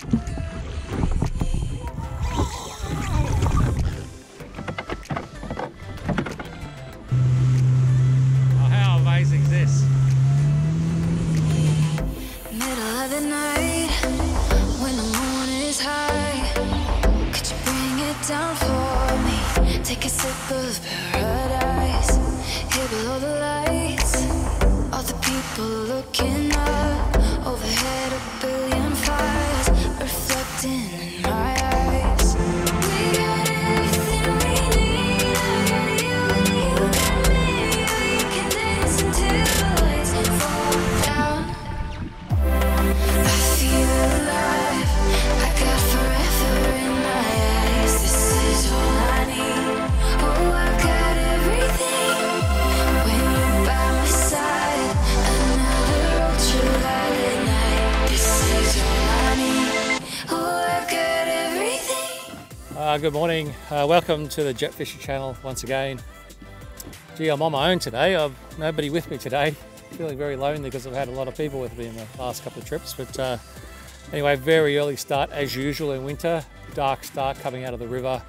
How amazing is this? Middle of the night, when the moon is high, could you bring it down for me? Take a sip of paradise, here below the lights, all the people looking up, overhead a billion fires, reflecting in my eyes. We got everything we need, I got you and you got me, we can dance until the lights fall down. I feel alive, I got forever in my eyes, this is all I need. Oh, I got everything when you're by my side, another ultraviolet night, this is all I need. Oh, I got everything. Good morning, welcome to the Jetfish channel once again. Gee, I'm on my own today, I've nobody with me today. Feeling very lonely because I've had a lot of people with me in the last couple of trips, but anyway, very early start as usual in winter. Dark start coming out of the river,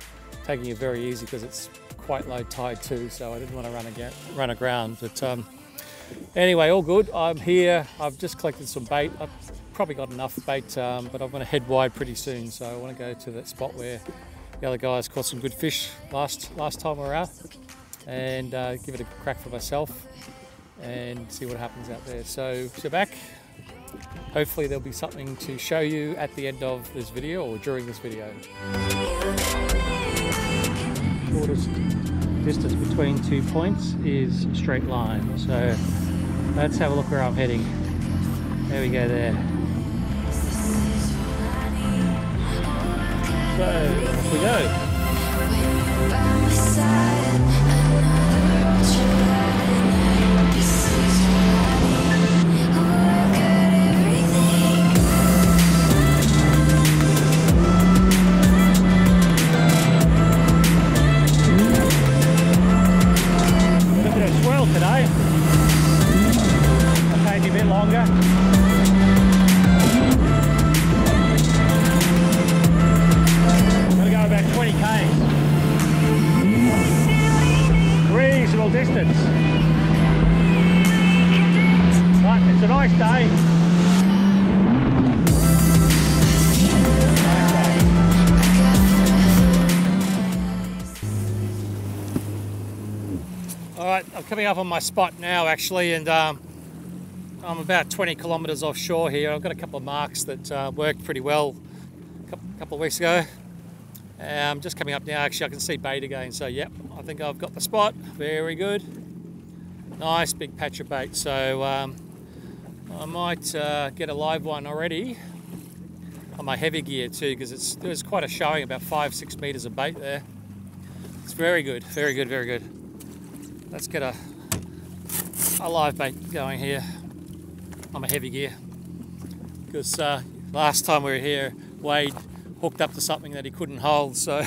taking it very easy because it's quite low tide too, so I didn't want to run aground. But anyway, all good. I'm here. I've just collected some bait. I've probably got enough bait, but I'm going to head wide pretty soon. So I want to go to that spot where the other guys caught some good fish last time we were out, and give it a crack for myself and see what happens out there. So back. Hopefully there'll be something to show you at the end of this video or during this video. Shortest distance between 2 points is a straight line. So let's have a look where I'm heading. There we go there. So off we go. Today, it'll take a bit longer. Gonna go about 20 k's. Reasonable distance. But it's a nice day. Alright, I'm coming up on my spot now actually, and I'm about 20 kilometres offshore here. I've got a couple of marks that worked pretty well a couple of weeks ago. I'm just coming up now, actually I can see bait again, so yep, I think I've got the spot. Very good. Nice big patch of bait, so I might get a live one already on my heavy gear too, because there's quite a showing, about 5-6 metres of bait there. It's very good, very good, very good. Let's get a live bait going here on my heavy gear, because last time we were here Wade hooked up to something that he couldn't hold, so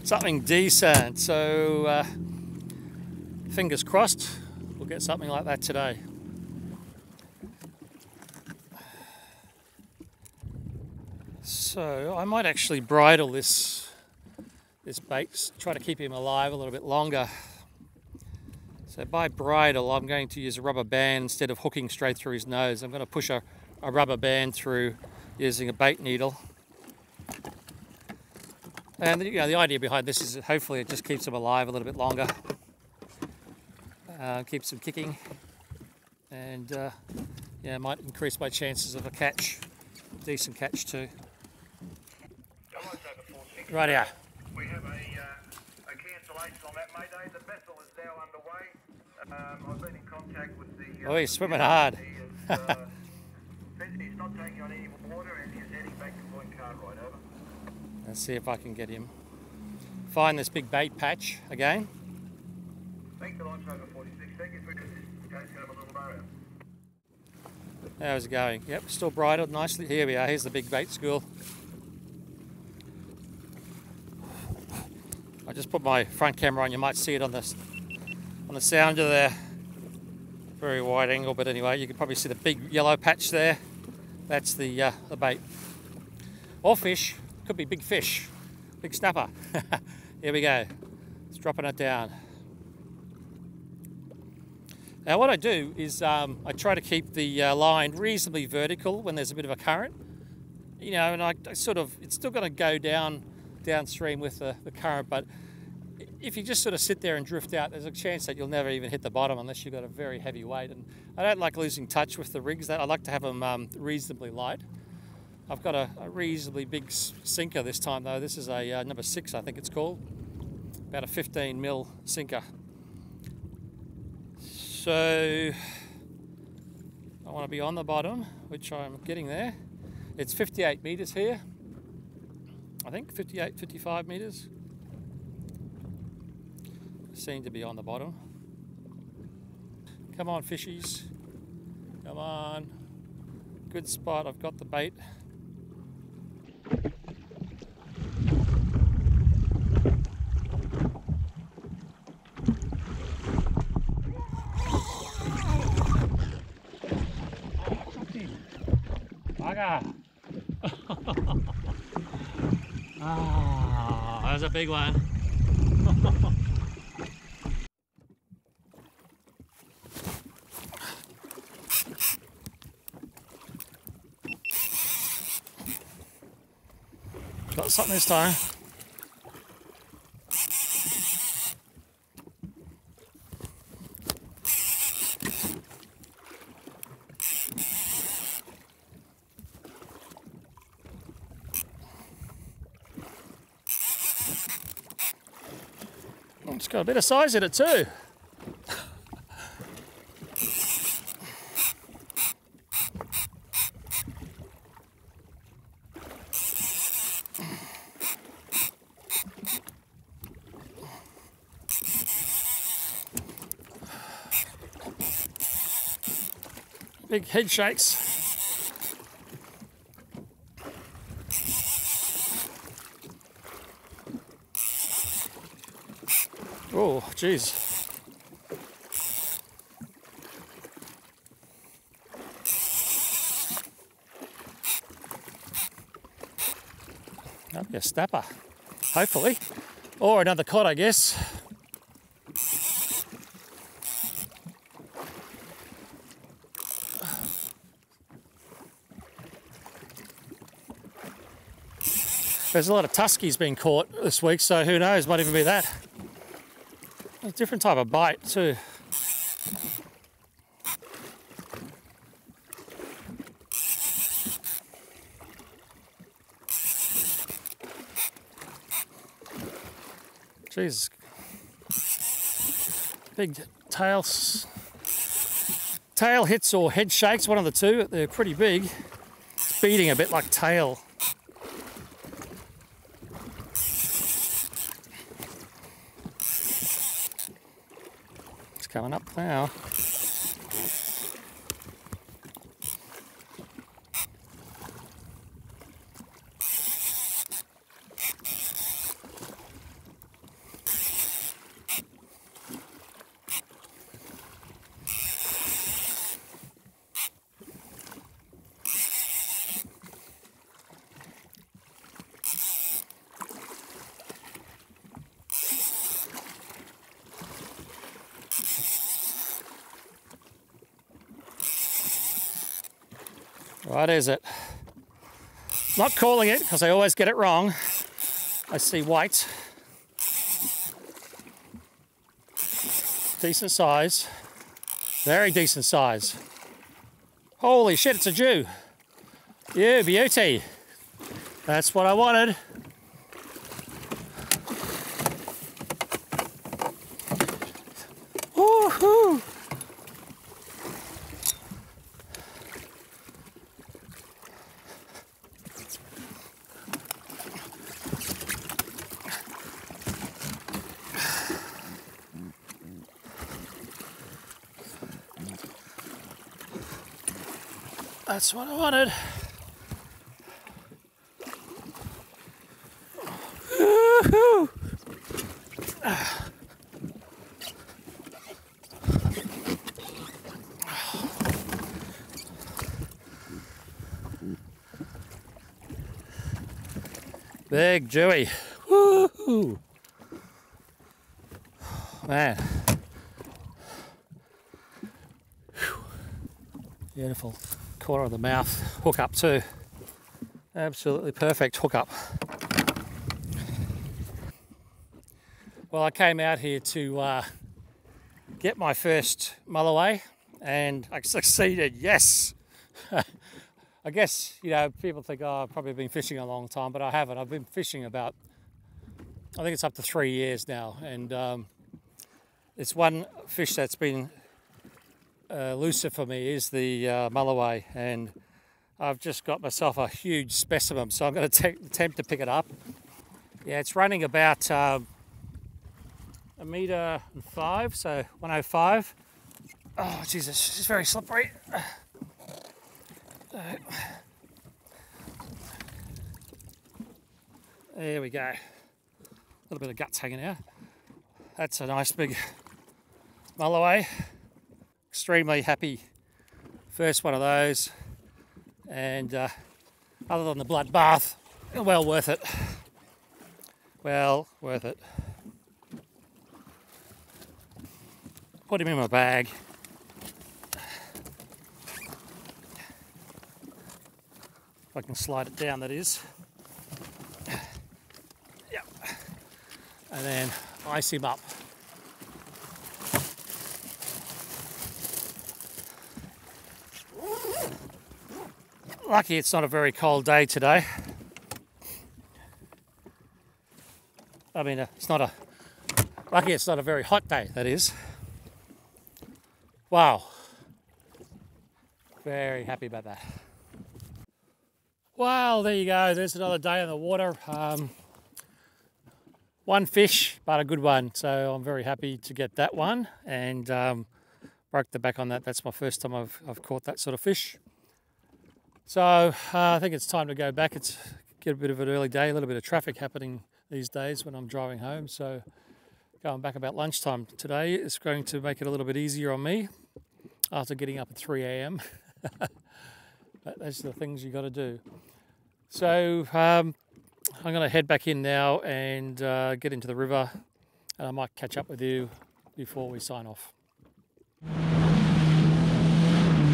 something decent. So fingers crossed we'll get something like that today. So I might actually bridle this bait, try to keep him alive a little bit longer. So by bridle, I'm going to use a rubber band instead of hooking straight through his nose. I'm going to push a rubber band through using a bait needle. And the idea behind this is that hopefully it just keeps him alive a little bit longer. Keeps him kicking. And yeah, might increase my chances of a catch. Decent catch too. Right here. We have a cancellation on that, Mayday. The vessel is now underway. I've been in contact with the... Oh, he's swimming hard. He's not taking on any water and he's heading back to Point Cartwright, over. Let's see if I can get him. Find this big bait patch again. Thanks a lot, over 46 seconds. We just go to have a little barrier. How's it going? Yep, still bridled nicely. Here we are. Here's the big bait school. I just put my front camera on. You might see it on the sounder there. Very wide angle, but anyway, you can probably see the big yellow patch there. That's the bait. Or fish, could be big fish, big snapper. Here we go, it's dropping it down. Now what I do is I try to keep the line reasonably vertical when there's a bit of a current. You know, and I sort of, it's still going to go downstream with the current, but if you just sort of sit there and drift out, there's a chance that you'll never even hit the bottom unless you've got a very heavy weight. And I don't like losing touch with the rigs. I like to have them reasonably light. I've got a reasonably big sinker this time though. This is a number 6, I think it's called. About a 15 mil sinker. So I want to be on the bottom, which I'm getting there. It's 58 meters here. I think 58, 55 meters. Seem to be on the bottom. Come on, fishies. Come on. Good spot. I've got the bait. Bugger. Ah, that was a big one. Got something this time. Oh, it's got a bit of size in it too. Big head shakes. Oh, geez. That'll be a snapper, hopefully. Or another cod, I guess. There's a lot of tuskies being caught this week, so who knows, might even be that. A different type of bite too. Jeez. Big tail hits or head shakes, one of the two. They're pretty big. It's beating a bit like tail. Coming up now. What is it? Not calling it because I always get it wrong. I see white. Decent size. Very decent size. Holy shit, it's a Jew. You beauty. That's what I wanted. Woohoo! That's what I wanted. Woo-hoo. Big Jewie. Woo! Man. Whew. Beautiful. Corner of the mouth. Hook up too. Absolutely perfect hook up. Well, I came out here to get my first Mulloway and I succeeded, yes! I guess, you know, people think, oh, I've probably been fishing a long time, but I haven't. I've been fishing about, I think it's up to 3 years now, and it's one fish that's been looser for me is the Mulloway, and I've just got myself a huge specimen, so I'm going to attempt to pick it up. Yeah, it's running about 1.5 meters, so 105. Oh, Jesus, it's very slippery. There we go. A little bit of guts hanging out. That's a nice big Mulloway. Extremely happy first one of those. And other than the bloodbath, well worth it. Well worth it. Put him in my bag. If I can slide it down, that is. Yep. And then ice him up. Lucky it's not a very cold day today. I mean, lucky it's not a very hot day, that is. Wow. Very happy about that. Well, there you go. There's another day in the water. One fish, but a good one. So I'm very happy to get that one, and broke the back on that. That's my first time I've caught that sort of fish. So I think it's time to go back. It's get a bit of an early day, a little bit of traffic happening these days when I'm driving home. So going back about lunchtime today is going to make it a little bit easier on me after getting up at 3 a.m. But those are the things you got to do. So I'm going to head back in now and get into the river, and I might catch up with you before we sign off.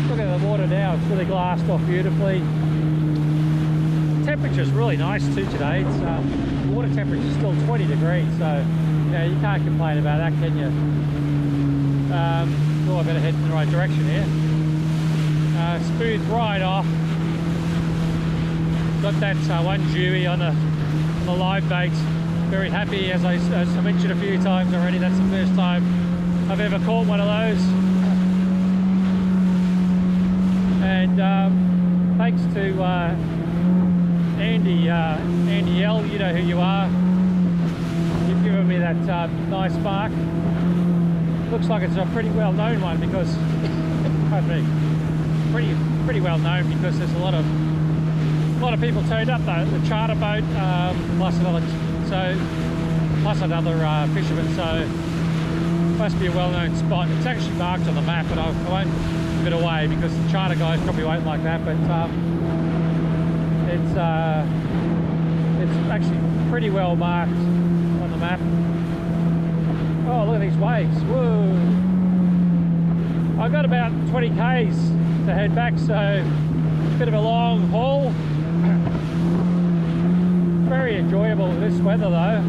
Look at the water now, it's really glassed off beautifully. The temperature's really nice too today. It's, the water temperature's still 20 degrees, so you can't complain about that, can you? Oh, I better head in the right direction here. Smooth right off. Got that one Jewie on the live bait. Very happy, as I mentioned a few times already. That's the first time I've ever caught one of those. And thanks to Andy L, you know who you are. You've given me that nice mark. Looks like it's a pretty well known one because, pardon me, pretty well known because there's a lot of people turned up though. The charter boat plus another fisherman. So must be a well-known spot. It's actually marked on the map, but I won't give it away because the charter guys probably won't like that. But it's actually pretty well marked on the map. Oh, look at these waves! Whoa! I've got about 20 k's to head back, so a bit of a long haul. Very enjoyable with this weather though.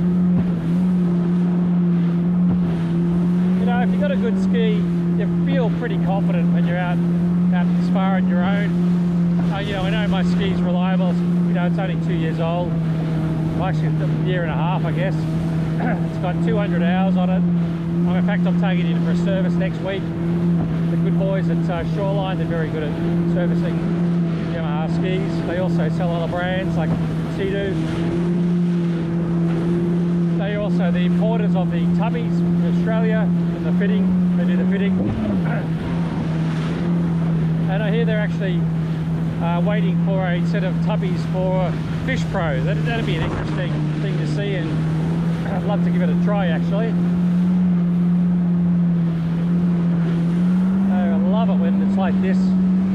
You know, if you've got a good ski, you feel pretty confident when you're out this far on your own. You know, I know my ski's reliable. You know, it's only 2 years old. Well, actually, a year and a half, I guess. It's got 200 hours on it. In fact, I'm taking it in for a service next week. The good boys at Shoreline, they're very good at servicing Yamaha skis. They also sell other brands like Sea-Doo. They are also the importers of the tubbies from Australia and the fitting. They do the fitting. And I hear they're actually waiting for a set of tubbies for Fish Pro. That'd be an interesting thing to see, and I'd love to give it a try actually. I love it when it's like this,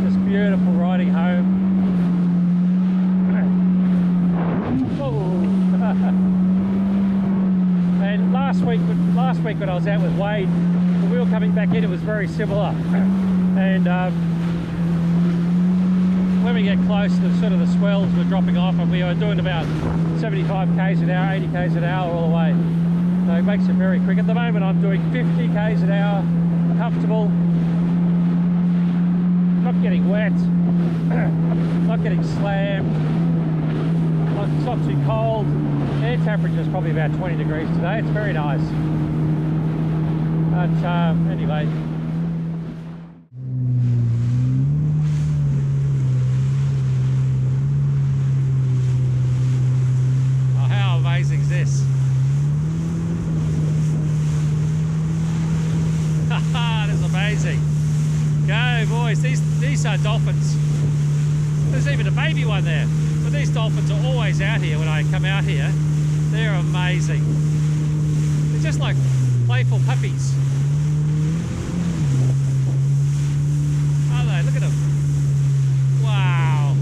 just beautiful riding home. Oh. week when I was out with Wade, the wheel coming back in, it was very similar. And when we get close to sort of the swells, we're dropping off, and we are doing about 75 k's an hour, 80 k's an hour all the way. So it makes it very quick. At the moment I'm doing 50 k's an hour, comfortable, not getting wet, not getting slammed, it's not too cold. Air temperature is probably about 20 degrees today. It's very nice. But anyway. Oh, how amazing is this? Haha, this is amazing. Go boys, these are dolphins. There's even a baby one there. But these dolphins are always out here when I come out here. They're amazing. They're just like playful puppies. Are they? Look at them. Wow.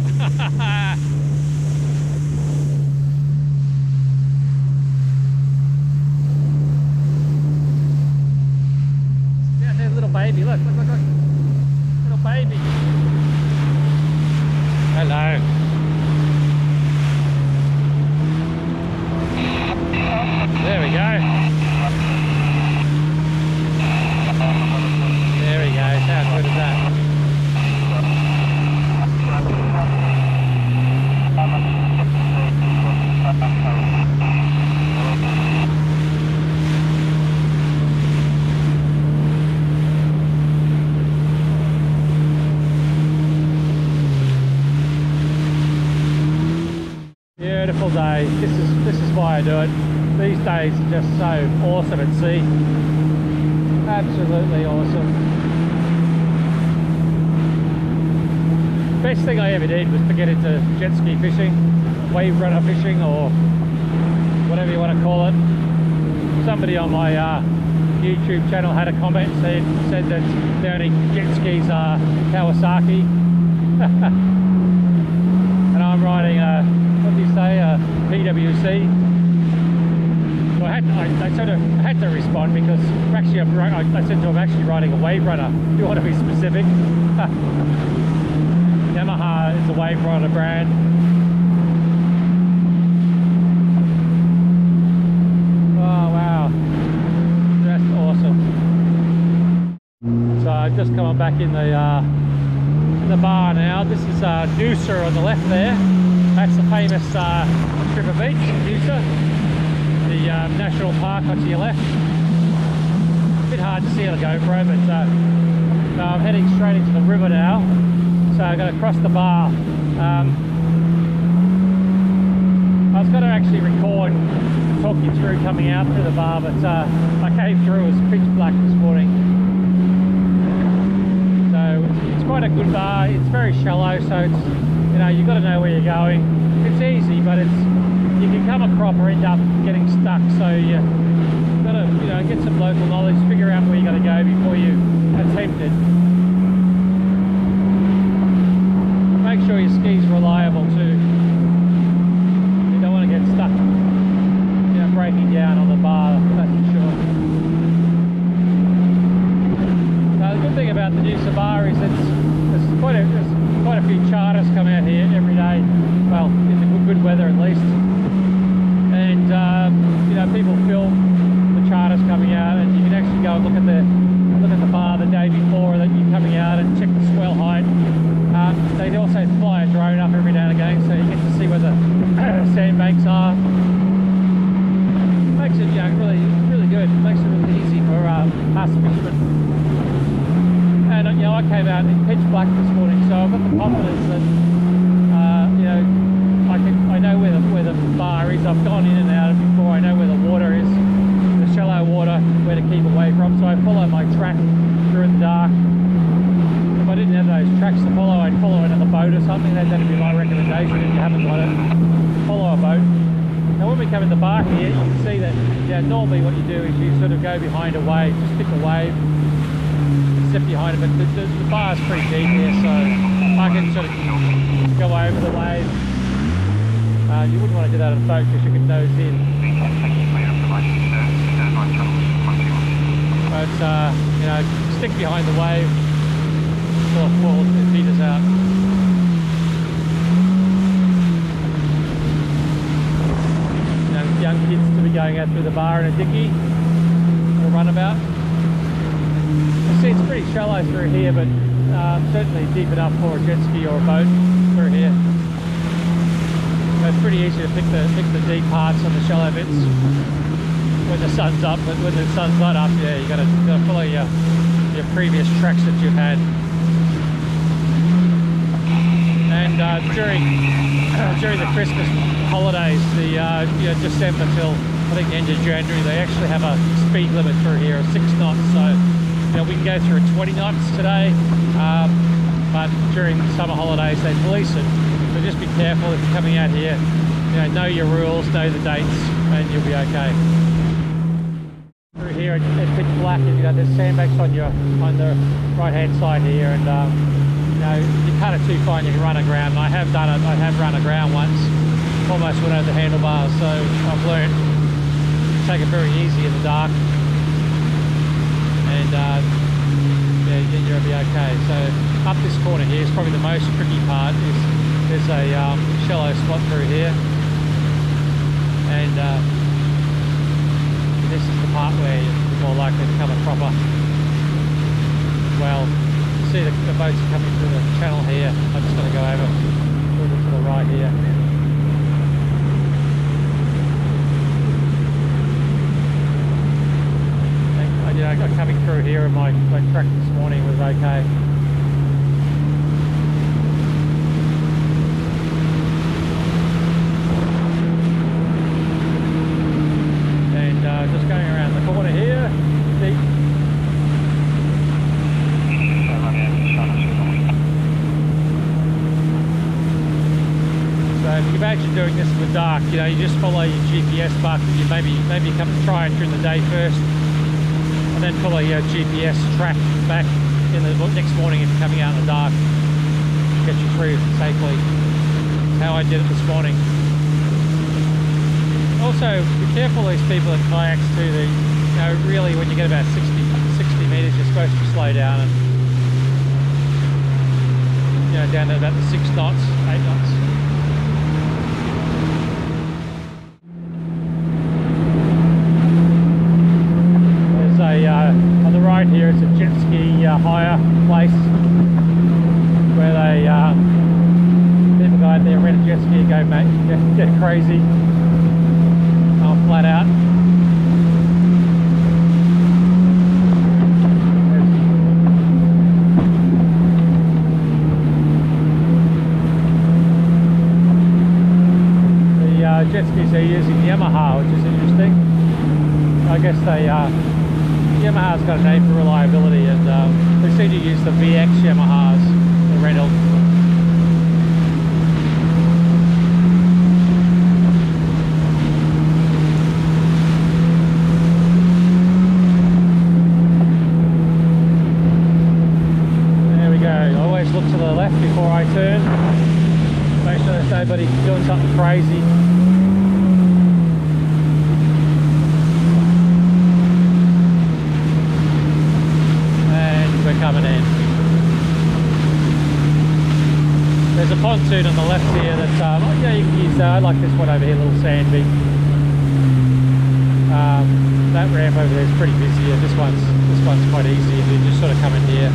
Down there, little baby. Look. Little baby. Hello. There we go. There he goes. How good is that? Beautiful day. This is why I do it. These days are just so awesome at sea. Absolutely awesome. Best thing I ever did was to get into jet ski fishing, Waverunner fishing, or whatever you want to call it. Somebody on my YouTube channel had a comment, said that the only jet skis are Kawasaki. And I'm riding a, what do you say, a PWC. So I had to respond, because actually I said to him, I'm actually riding a Waverunner. Do you want to be specific? Yamaha is a Waverunner brand. Oh wow, that's awesome. So I've just come back in the bar now. This is Noosa on the left there. That's the famous strip of beach, Noosa. The national park onto your left. A bit hard to see on the Gopro, but I'm heading straight into the river now. So I'm going to cross the bar. I was going to actually record and talk you through coming out through the bar, but I came through, it was pitch black this morning. So it's quite a good bar. It's very shallow, so it's, you know, you've got to know where you're going. It's easy, but you can come a crop or end up getting stuck, so you've got to, you know, get some local knowledge, figure out where you got to go before you attempt it. Make sure your ski's reliable too. You don't want to get stuck, you know, breaking down on the bar, that's for sure. Now the good thing about the Noosa bar is there's quite a few charters come out here every day. Well, in the good weather at least. And you know, people film the charters coming out, and you can actually go and look at the bar the day before that you're coming out and check the swell height. They also fly a drone up every now and again, so you get to see where the sandbanks are. Makes it, you know, really good. Makes it really easy for us fishermen. And you know, I came out in pitch black this morning, so I've got the confidence that you know, I know where the bar is. I've gone in and out of it before. I know where the water is, the shallow water, where to keep away from. So I follow my track through the dark. If I didn't have those tracks to follow, I'd follow another boat or something. That'd be my recommendation if you haven't got it. Follow a boat. Now when we come in the bar here, you can see that, yeah, normally what you do is you sort of go behind a wave, just stick a wave, step behind it, but the bar's pretty deep here, so I can sort of go over the wave. You wouldn't want to do that on a boat because you could nose in. but you know, stick behind the wave till it falls, it peters out. Young kids to be going out through the bar in a dinghy or runabout. You see, it's pretty shallow through here, but certainly deep enough for a jet ski or a boat through here. So it's pretty easy to pick the deep parts on the shallow bits when the sun's up, but when the sun's not up, yeah, you gotta follow your previous tracks that you've had. And during the Christmas holidays, the you know, December till I think the end of January, they actually have a speed limit through here of 6 knots. So you know, we can go through 20 knots today, but during the summer holidays they police it. So just be careful if you're coming out here. You know your rules, know the dates, and you'll be okay. Through here, it's pitch black, and you know there's sandbags on the right-hand side here, and you know, you cut it too fine, you can run aground. And I have done it. I have run aground once, almost went over the handlebars. So I've learned to take it very easy in the dark, and yeah, you'll be okay. So up this corner here is probably the most tricky part. There's a shallow spot through here, and this is the part where you're more likely to come a proper well. See the boats are coming through the channel here. I'm just going to go over a little bit to the right here. And, you know, coming through here, and my track this morning was okay. And just going around the corner here, deep. So if you imagine doing this in the dark, you know, you just follow your GPS buck. You maybe come try it during the day first, and then follow your GPS track back in the next morning if you're coming out in the dark. Get you through safely. That's how I did it this morning. Also, be careful these people in kayaks too. You know, really when you get about 60 meters, you're supposed to slow down and you know, down to about the 6 knots, 8 knots. On the right here, it's a Jetski hire place where they people go out there, rent a jet ski, and go mate, get crazy, flat out. The jet skis are using Yamaha, which is interesting. I guess Yamaha's got a name for reliability, and they seem to use the VX Yamahas, the rental. There we go. I always look to the left before I turn. Make sure there's nobody doing something crazy. Coming in. There's a pontoon on the left here that yeah, you can use that. I like this one over here, little sandy. That ramp over there is pretty busy, and this one's quite easy if you just sort of come in here.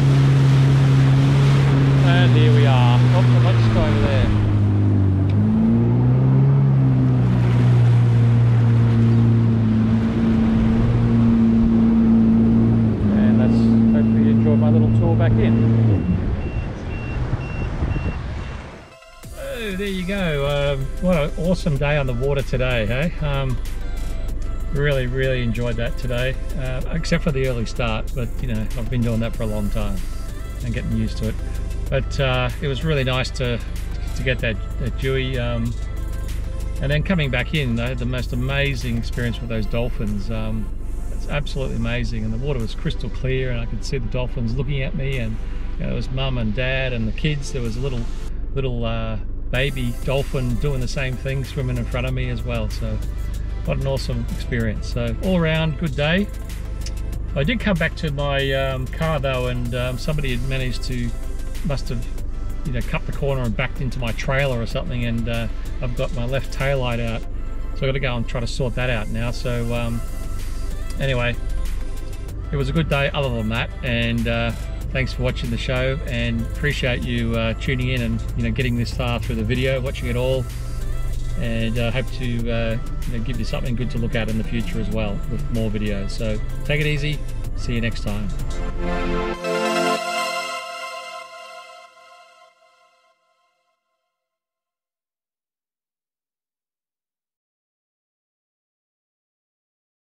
And here we are. Oh, let's go over there. My little tour back in. Oh, there you go. What an awesome day on the water today, hey? Really enjoyed that today, except for the early start, but you know, I've been doing that for a long time and getting used to it. But it was really nice to get that Jewie, and then coming back in, I had the most amazing experience with those dolphins. Absolutely amazing, and the water was crystal clear, and I could see the dolphins looking at me, and you know, it was mum and dad and the kids. There was a little baby dolphin doing the same thing, swimming in front of me as well. So what an awesome experience. So all around good day. I did come back to my car though, and somebody had managed to, must have, you know, cut the corner and backed into my trailer or something, and I've got my left tail light out, so I've got to go and try to sort that out now. So anyway, it was a good day other than that, and thanks for watching the show, and appreciate you tuning in and, you know, getting this far through the video, watching it all, and hope to you know, give you something good to look at in the future as well with more videos. So take it easy, see you next time.